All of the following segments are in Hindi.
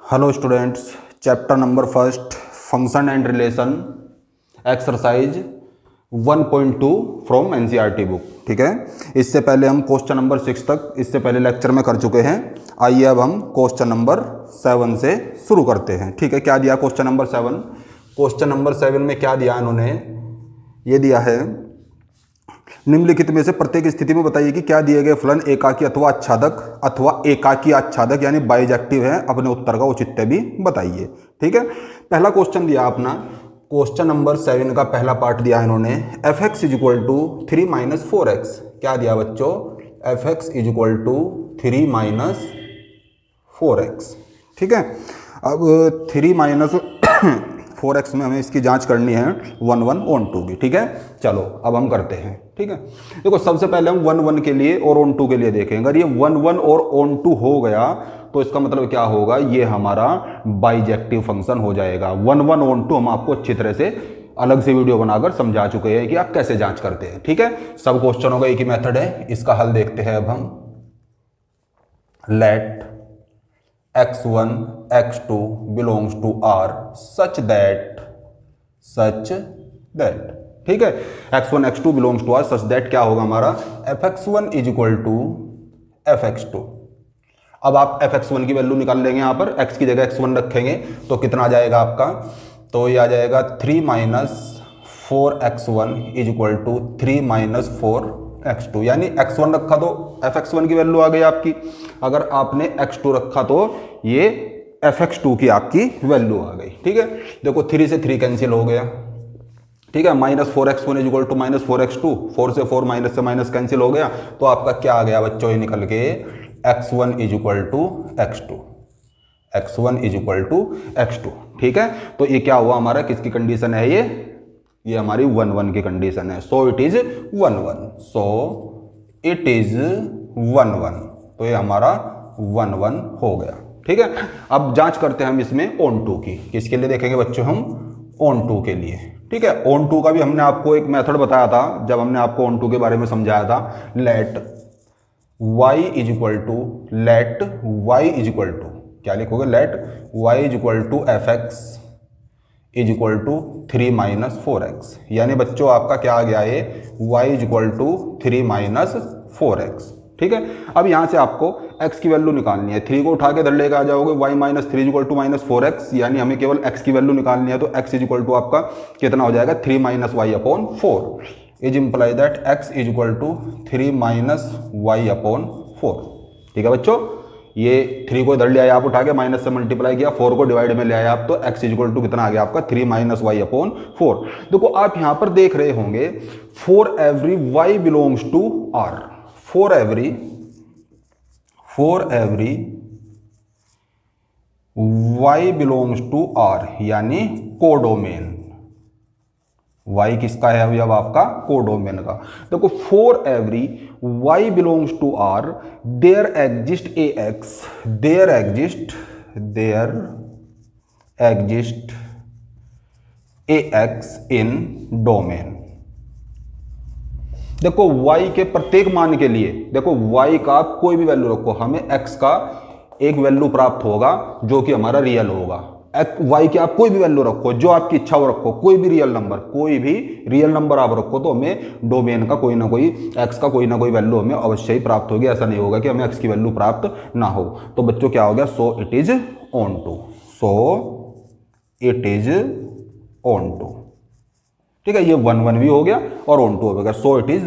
Hello students, chapter number first function and relation exercise 1.2 from NCERT book. ठीक है, इससे पहले हम क्वेश्चन नंबर 6 तक इससे पहले लेक्चर में कर चुके हैं। आइए अब हम क्वेश्चन नंबर 7 से शुरू करते हैं। ठीक है, क्या दिया क्वेश्चन नंबर 7? क्वेश्चन नंबर 7 में क्या दिया इन्होंने? ये दिया है, निम्नलिखित में से प्रत्येक स्थिति में बताइए कि क्या दिए गए फलन एकाकी अथवा आच्छादक अथवा एकाकी आच्छादक यानी बाइजेक्टिव है। अपने उत्तर का औचित्य भी बताइए। ठीक है, पहला क्वेश्चन दिया अपना क्वेश्चन नंबर 7 का पहला पार्ट दिया इन्होंने, f x is equal to 3 minus 4x। क्या दिया बच्चों? F x is equal to 3 minus 4x। ठीक है, अब 3 माइनस 4x में हमें इसकी जांच करनी है 1 1 ऑन 2 की। ठीक है, चलो अब हम करते हैं। ठीक है, देखो सबसे पहले हम 1 1 के लिए और ऑन 2 के लिए देखेंगे। अगर ये 1 1 और ऑन 2 हो गया तो इसका मतलब क्या होगा? ये हमारा बाइजेक्टिव फंक्शन हो जाएगा। 1 1 ऑन 2 हम आपको अच्छी तरह से अलग से वीडियो बनाकर समझा चुके हैं कि आप कैसे जांच करते हैं। ठीक है, सब क्वेश्चनों का एक ही मेथड है। इसका हल देखते हैं अब हम। Let x1 x2 belongs to R such that ठीक है, x1 x2 belongs to R such that क्या होगा हमारा? fx1 is equal to fx2। अब आप fx1 की वैल्यू निकाल लेंगे, यहां पर x की जगह x1 रखेंगे तो कितना आ जाएगा आपका? तो ये आ जाएगा 3 minus 4x1 is equal to 3 minus 4x2, यानी x1 रखा तो fx1 की वैल्यू आ गई आपकी। अगर आपने x2 रखा तो ये fx2 की आपकी वैल्यू आ गई। ठीक है, देखो 3 से 3 कैंसिल हो गया। ठीक है, minus 4x1 is equal to minus 4x2, 4 से 4 माइनस से माइनस कैंसिल हो गया। तो आपका क्या आ गया बच्चों? ये निकल के x1 is equal to x2, x1 is equal to x2। ठीक है, तो ये क्या हुआ हमारा? किसकी कंडीशन है ये हमारी 1 1 की कंडीशन है। सो it is 1 1, so it is 1 1, तो ये हमारा 1 1 हो गया। ठीक है, अब जांच करते हैं हम इसमें ऑन 2 की। किसके लिए देखेंगे बच्चों? हम ऑन 2 के लिए। ठीक है, ऑन 2 का भी हमने आपको एक मेथड बताया था जब हमने आपको ऑन 2 के बारे में समझाया था। Let y is equal to क्या लिखोगे? Let y is equal to f x is equal to 3 minus 4x, यानी बच्चों आपका क्या आ गया? ये y is equal to 3 minus 4x। ठीक है, अब यहां से आपको x की वैल्यू निकालनी है। 3 को उठा के इधर लेकर आ जाओगे, y minus 3 is equal to minus 4x, यानी हमें केवल x की वैल्यू निकालनी है। तो x इज इक्वल टू आपका कितना हो जाएगा? 3 minus y upon 4 is imply that x is equal to 3 minus y upon 4। ठीक है बच्चों, ये 3 को इधर ले आया आप उठा के, माइनस से मल्टीप्लाई किया, 4 को डिवाइड में ले आया आप, तो x इज इक्वल टू कितना आ गया आपका? 3 माइनस वाई अपॉन 4। देखो आप यहां पर देख रहे होंगे for every y belongs to R, for every y belongs to R यानी कोडोमेन। y किसका है अभी? अब आपका कोडोमेन का। देखो for every y belongs to R there exist ax in domain. देखो y के प्रत्येक मान के लिए, देखो y का आप कोई भी वैल्यू रखो, हमें x का एक वैल्यू प्राप्त होगा जो कि हमारा रियल होगा। y की आप कोई भी वैल्यू रखो, जो आपकी इच्छा हो रखो, कोई भी रियल नंबर आप रखो, तो हमें डोमेन का कोई ना कोई x का कोई ना कोई वैल्यू हमें अवश्य ही प्राप्त होगी। ऐसा नहीं होगा कि हमें x की वैल्यू प्राप्त ना हो। तो बच्चों क्या हो गया? So it is onto. ठीक है, ये 1 1 भी हो गया और ऑन 2 हो गया। सो इट इज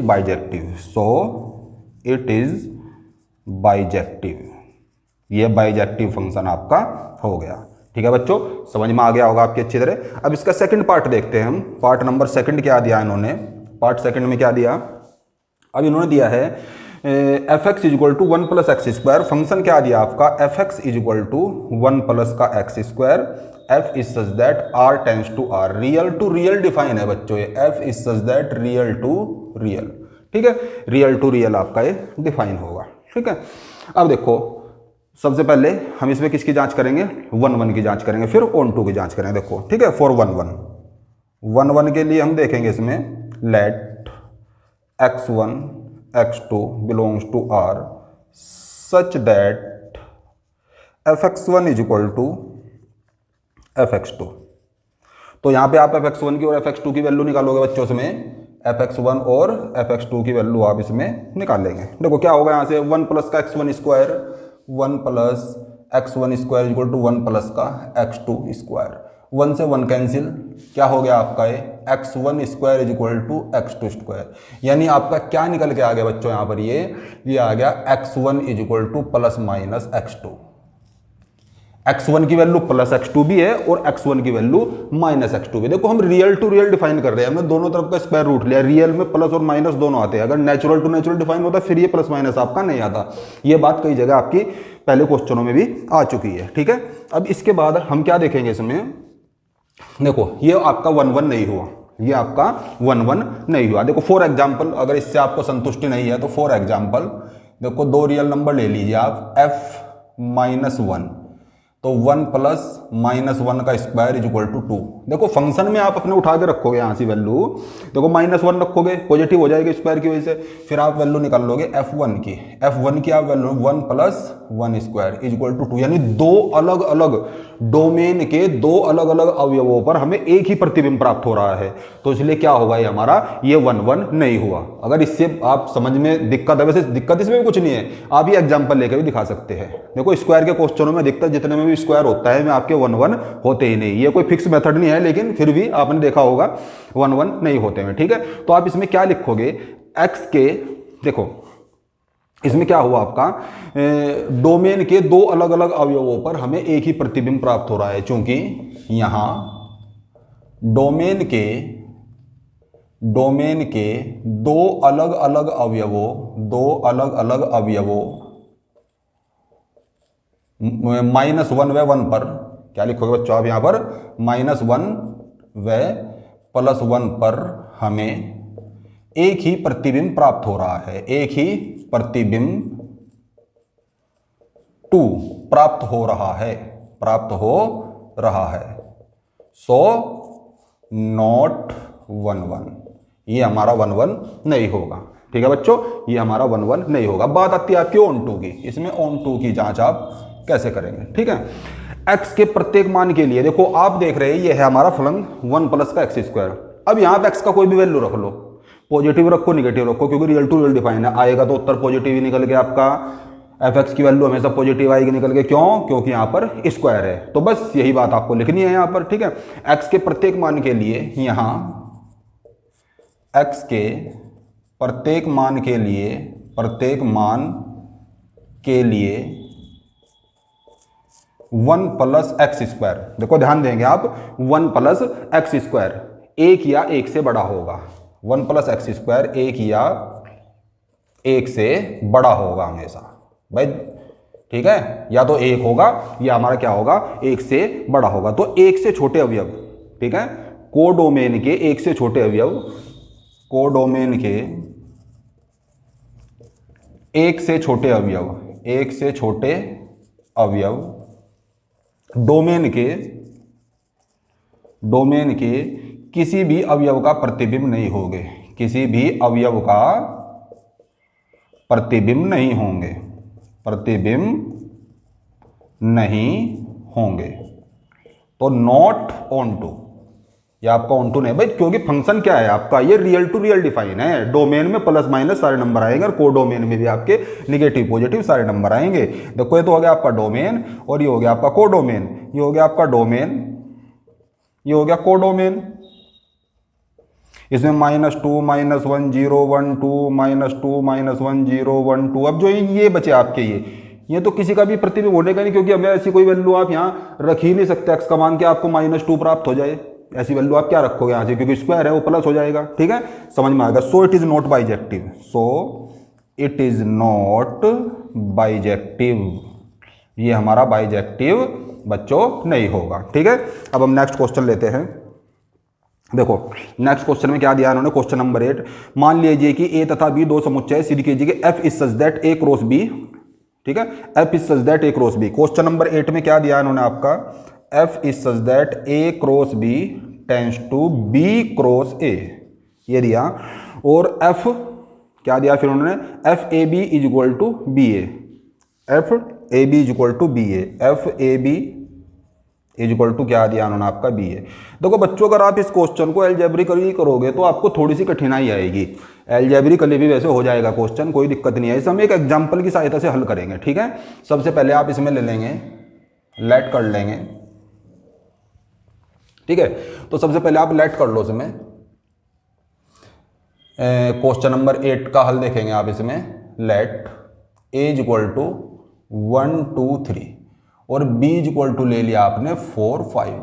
बाइजेक्टिव, ये बाइजेक्टिव फंक्शन आपका हो गया। ठीक है बच्चों, समझ में आ गया होगा आपकी अच्छी तरह। अब इसका सेकंड पार्ट देखते हैं हम। पार्ट नंबर सेकंड क्या दिया इन्होंने? पार्ट सेकंड में क्या दिया? अब इन्होंने दिया है F x is equal to 1 plus X square. Function क्या दिया आपका? F x is equal to 1 plus का X square. F is such that R tends to R, real to real define है बच्चों ये। F is such that real to real. ठीक है, रियल टू रियल आपका ये डिफाइन होगा। ठीक है, अब देखो सबसे पहले हम इसमें किसकी जांच करेंगे? 1 1 की जांच करेंगे, फिर ऑन 2 की जांच करेंगे। देखो ठीक है, फॉर 1 1 के लिए हम देखेंगे इसमें let x1 x2 belongs to R such that fx1 is equal to fx2। तो यहाँ पे आप fx1 की और fx2 की वैल्यू निकालोगे बच्चों से में fx1 और fx2 की वैल्यू आप इसमें निकालेंगे। देखो क्या होगा यहाँ से 1 प्लस का x1 square, 1 plus x1 square is equal to 1 plus का x2 स्क्वायर, 1 से 1 कैंसिल, क्या हो गया आपका ये x1 square is equal to x2 square. यानी आपका क्या निकल के आ गया बच्चों यहाँ पर ये आ गया x1 is equal two plus minus x2। x1 की वैल्यू प्लस x2 भी है और x1 की वैल्यू माइनस x2 भी। देखो हम रियल टू रियल डिफाइन कर रहे हैं, हमने दोनों तरफ का स्क्वायर रूट लिया, रियल में प्लस और माइनस दोनों आते हैं। अगर नेचुरल टू नेचुरल डिफाइन होता फिर ये प्लस माइनस आपका नहीं आता। ये बात कई जगह आपकी पहले क्वेश्चनों में भी आ चुकी है, ठीक है। अब इसके बाद हम क्या देखेंगे इसमें, देखो ये आपका 1 1 नहीं हुआ, ये आपका 1 1 नहीं हुआ। देखो फॉर एग्जाम्पल, अगर इससे आपको संतुष्टि नहीं है तो फॉर एग्जाम्पल देखो दो रियल नंबर ले लीजिए आप, f माइनस 1, तो 1 प्लस माइनस 1 का स्क्वायर इज इक्वल टू 2। देखो फंक्शन में आप अपने उठा के रखोगे यहाँ से वैल्यू, देखो माइनस 1 रखोगे, पॉजिटिव हो जाएगी स्क्वायर की वजह से, फिर आप वैल्यू निकाल लोगे f1 की, f1 की आप value 1 plus 1 square is equal to 2। यानी दो अलग अलग डोमेन के दो अलग अलग अवयवों पर हमें एक ही प्रतिबिंब प्राप्त हो रहा है, तो इसलिए क्या होगा ये हमारा, ये 1 1 नहीं हुआ। अगर इससे आप समझ में दिक्कत है, वैसे दिक्कत इसमें भी कुछ नहीं है, आप ये एग्जाम्पल लेकर भी दिखा सकते हैं। देखो स्क्वायर के क्वेश्चनों में दिक्कत जितने में भी स्क्वायर होता है में आपके 1 1 होते ही नहीं, ये कोई फिक्स मेथड नहीं है, लेकिन फिर भी आपने देखा होगा 1 1 नहीं होते हैं, ठीक है। तो आप इसमें क्या लिखोगे, x के, देखो इसमें क्या हुआ आपका, डोमेन के दो अलग अलग अवयवों पर हमें एक ही प्रतिबिंब प्राप्त हो रहा है, क्योंकि यहां डोमेन के दो अलग अलग अवयवों -1 व 1 पर, क्या लिखोगे बच्चों आप यहां पर, -1 व +1 पर हमें एक ही प्रतिबिंब प्राप्त हो रहा है, एक ही प्रतिबिंब 2 प्राप्त हो रहा है। सो नॉट 1 1, ये हमारा 1 1 नहीं होगा, ठीक है बच्चों, ये हमारा 1 1 नहीं होगा। बात आती है आपकी ऑन टू की, इसमें ऑन टू की जांच आप कैसे करेंगे, ठीक है। x के प्रत्येक मान के लिए देखो आप देख रहे हैं ये है हमारा फलन 1 प्लस का x स्क्वायर। अब यहां पे x का कोई भी वैल्यू रख लो, पॉजिटिव रखो निगेटिव रखो, क्योंकि रियल टू रियल डिफाइन है, आएगा तो उत्तर पॉजिटिव ही निकल के आपका, fx की वैल्यू हमेशा पॉजिटिव आएगी निकल के, क्यों, क्योंकि यहां पर स्क्वायर है। तो बस यही बात आपको लिखनी है यहां पर, ठीक है। x के प्रत्येक मान के लिए, यहां x के प्रत्येक मान के लिए 1 प्लस एक्स स्क्वायर, देखो ध्यान देंगे आप, 1 प्लस एक्स स्क्वायर एक या एक से बड़ा होगा, 1 प्लस एक्स स्क्वायर एक या एक से बड़ा होगा हमेशा भाई, ठीक है, या तो एक होगा या हमारा क्या होगा, एक से बड़ा होगा। तो एक से छोटे अवयव, ठीक है, कोडोमेन के एक से छोटे अवयव, कोडोमेन के एक से छोटे अवयव डोमेन के किसी भी अवयव का प्रतिबिंब नहीं होंगे, किसी भी अवयव का प्रतिबिंब नहीं होंगे। तो नॉट ऑन टू, या आपका ऑन टू नहीं भाई, क्योंकि फंक्शन क्या है आपका, ये रियल टू रियल डिफाइन है, डोमेन में प्लस माइनस सारे नंबर आएंगे और कोडोमेन में भी आपके निगेटिव पॉजिटिव सारे नंबर आएंगे। देखो ये तो हो गया आपका डोमेन और ये हो गया आपका कोडोमेन, ये हो गया आपका डोमेन, ये हो गया कोडोमेन। इसमें -2 -1 0 1 2 -2 -1 0 1 2, अब जो ये बचे आपके ये तो किसी का भी प्रतिबिंब होने का नहीं, क्योंकि हमें ऐसी कोई वैल्यू आप यहाँ रख ही नहीं सकते x का मान के आपको -2 प्राप्त हो जाए, ऐसी वैल्यू आप क्या रखोगे यहाँ से, क्योंकि स्क्वायर है वो प्लस हो जाएगा, ठीक है, समझ में आएगा। सो इट इज नॉट बाइजेक्टिव, ये हमारा बाइजेक्टिव बच्चों नहीं होगा, ठीक है। अब हम नेक्स्ट क्वेश्चन लेते हैं। देखो नेक्स्ट क्वेश्चन में क्या दिया इन्होंने, क्वेश्चन नंबर 8, मान लीजिए कि a तथा b दो समुच्चय सिद्ध कीजिए कि f is such that a cross b, ठीक है, f is such that a cross b। Question number 8 में क्या दिया इन्होंने आपका, f is such that a cross b tends to b cross a, ये दिया, और f क्या दिया फिर उन्होंने, f a b is equal to b a, f A B is equal to B a, f A B is equal to क्या दिया उन्होंने आपका बी ए। देखो बच्चों अगर आप इस क्वेश्चन को एल्जेब्रिकली करोगे तो आपको थोड़ी सी कठिनाई आएगी, एल्जेब्रिकली भी वैसे हो जाएगा क्वेश्चन, कोई दिक्कत नहीं है। इसे हम एक एग्जाम्पल की सहायता से हल करेंगे, ठीक है। सबसे पहले आप इसमें ले लेंगे, लेट कर लेंगे, ठीक है। तो सबसे पहले आप लेट कर लो इसमें, क्वेश्चन नंबर 8 का हल देखेंगे आप इसमें। Let a is equal to 1 2 3 और बी इज इक्वल टू ले लिया आपने 4 5।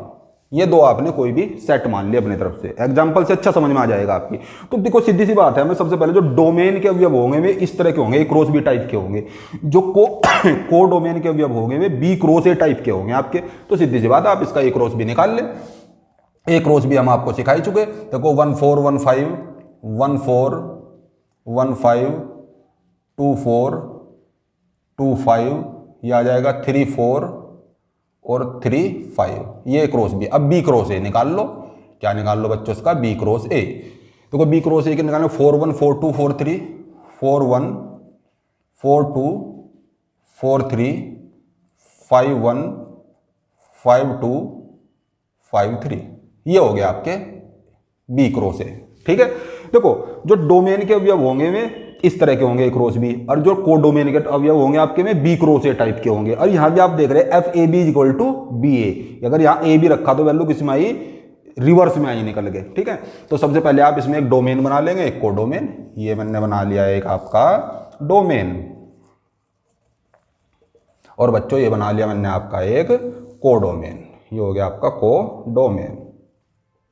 ये दो आपने कोई भी सेट मान लिया अपनी तरफ से, एग्जाम्पल से अच्छा समझ में आ जाएगा आपकी। तो देखो सीधी सी बात है, हमें सबसे पहले जो डोमेन के अवयव होंगे वे इस तरह के होंगे, ए क्रॉस बी टाइप के होंगे। जो को डोमेन के अवयव होंगे वे बी क्रॉस ए टाइप के होंगे आपके। तो सीधी सी बात है, आप इसका ए क्रॉस बी निकाल ले। ए क्रॉस बी हम आपको सिखा ही चुके। देखो 1 4 1 5 1 4 1 5 2 4 2 5, ये आ जाएगा 3 4 और 3 5, ये क्रॉस बी। अब बी क्रॉस ए निकाल लो, क्या निकाल लो बच्चों इसका, बी क्रॉस ए। देखो बी क्रॉस ए के निकालने 4 1 4 2 4 3 4 1 4 2 4 3 5 1 5 2 5 3, ये हो गया आपके बी क्रॉस ए, ठीक है। देखो जो डोमेन के अवयव होंगे वे इस तरह के होंगे क्रॉस बी, और जो कोडोमेन के अवयव होंगे आपके में बी क्रॉस ए टाइप के होंगे। और यहां भी आप देख रहे हैं F A B is equal to B A, अगर यहां ए बी रखा तो वैल्यू किसमें आई, रिवर्स में आई निकल गए, ठीक है। तो सबसे पहले आप इसमें एक डोमेन बना लेंगे, एक कोडोमेन। ये मैंने बना लिया एक आपका डोमेन, और बच्चों ये बना लिया मैंने आपका एक कोडोमेन, ये हो गया आपका कोडोमेन,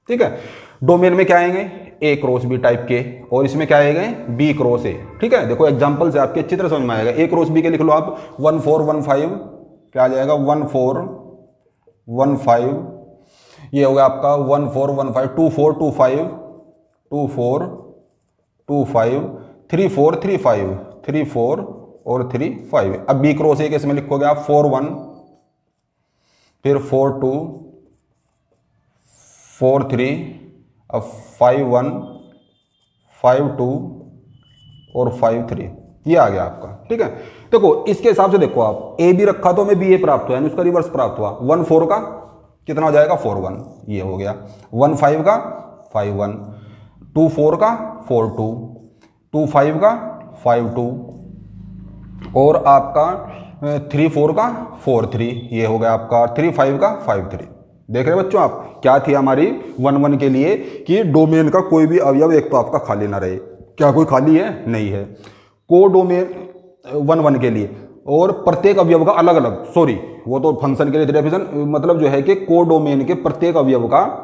ठीक है। डोमेन में क्या आएंगे, ए क्रॉस बी टाइप के, और इसमें क्या आएंगे, बी क्रॉस ए, ठीक है। देखो एग्जांपल से आपके अच्छी तरह समझ में आएगा। ए क्रॉस बी के लिख लो आप 1 4 1 5, क्या आ जाएगा 1 4 1 5, ये हो गया आपका 1 4 1 5 2 4 2 5 2 4 2 5 3 4 3 5 3 4 और 3 5। अब बी क्रॉस ए के इसमें लिखोगे आप 4 1 फिर 4 2 4 3, अब 5 1 5 2 और 5 3, ये आ गया आपका, ठीक है। देखो इसके हिसाब से देखो आप, ए बी रखा तो हमें बी ए प्राप्त हुआ, यानी उसका रिवर्स प्राप्त हुआ। 1 4 का कितना हो जाएगा 4 1, ये हो गया। 1 5 का 5 1, 2 4 का 4 2, 2 5 का 5 2, और आपका 3 4 का 4 3, ये हो गया आपका 3 5 का 5 3। देख रहे बच्चों आप, क्या थी हमारी 1 1 के लिए कि डोमेन का कोई भी अवयव एक तो आपका खाली ना रहे। क्या कोई खाली है, नहीं है। को डोमेन 1 1 के लिए, और प्रत्येक अवयव का अलग अलग, सॉरी वो तो फंक्शन के लिए डेफिनेशन, मतलब जो है कि को डोमेन के प्रत्येक अवयव का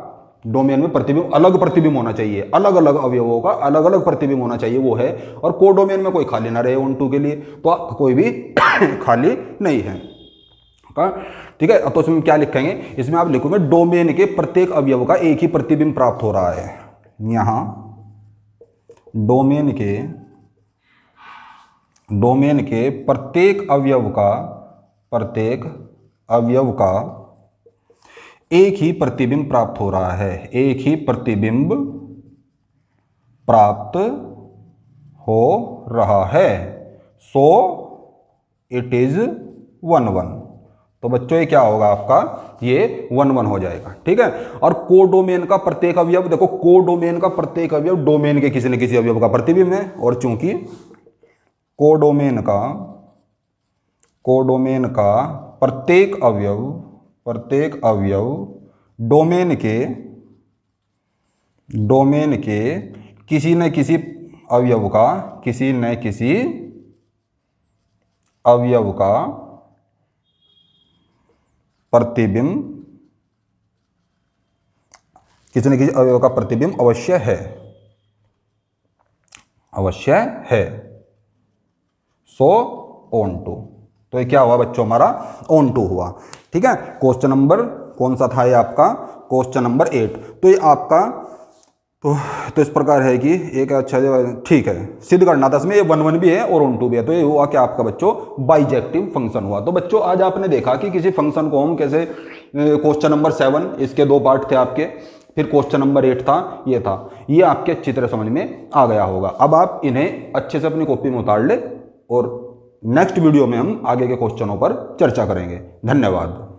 डोमेन में प्रतिबिंब, अलग प्रतिबिंब होना चाहिए, अलग अलग अवयवों का अलग अलग प्रतिबिंब होना चाहिए, वो है। और को डोमेन में कोई खाली ना रहे 1 2 के लिए, तो कोई भी खाली नहीं है, ठीक है। तो इसमें क्या लिखेंगे, इसमें आप लिखोगे डोमेन के प्रत्येक अवयव का एक ही प्रतिबिंब प्राप्त हो रहा है। यहां डोमेन के प्रत्येक अवयव का एक ही प्रतिबिंब प्राप्त हो रहा है, एक ही प्रतिबिंब प्राप्त हो रहा है। सो इट इज 1 1। तो बच्चों ये क्या होगा आपका, ये 1 1 हो जाएगा, ठीक है। और कोडोमेन का प्रत्येक अवयव, देखो कोडोमेन का प्रत्येक अवयव डोमेन के किसी न किसी अवयव का प्रतिबिंब है, और चूंकि कोडोमेन का प्रत्येक अवयव डोमेन के किसी न किसी अवयव का प्रतिबिंब, किसी न किसी अवयव का प्रतिबिंब अवश्य है। सो ऑन टू, तो ये क्या हुआ बच्चों, हमारा ऑन टू हुआ, ठीक है। क्वेश्चन नंबर कौन सा था ये आपका, क्वेश्चन नंबर 8। तो ये आपका तो इस प्रकार है कि एक अच्छा, ठीक है, सिद्ध करना था इसमें, ये 1 1 भी है और ऑन टू भी है। तो ये हुआ क्या आपका बच्चों, बाइजेक्टिव फंक्शन हुआ। तो बच्चों आज आपने देखा कि किसी फंक्शन को हम कैसे, क्वेश्चन नंबर 7 इसके 2 पार्ट थे आपके, फिर क्वेश्चन नंबर 8 था, ये आपके अच्छी तरह समझ में आ गया होगा। अब आप इन्हें अच्छे से अपनी कॉपी में उतार ले और नेक्स्ट वीडियो में हम आगे के क्वेश्चनों पर चर्चा करेंगे। धन्यवाद।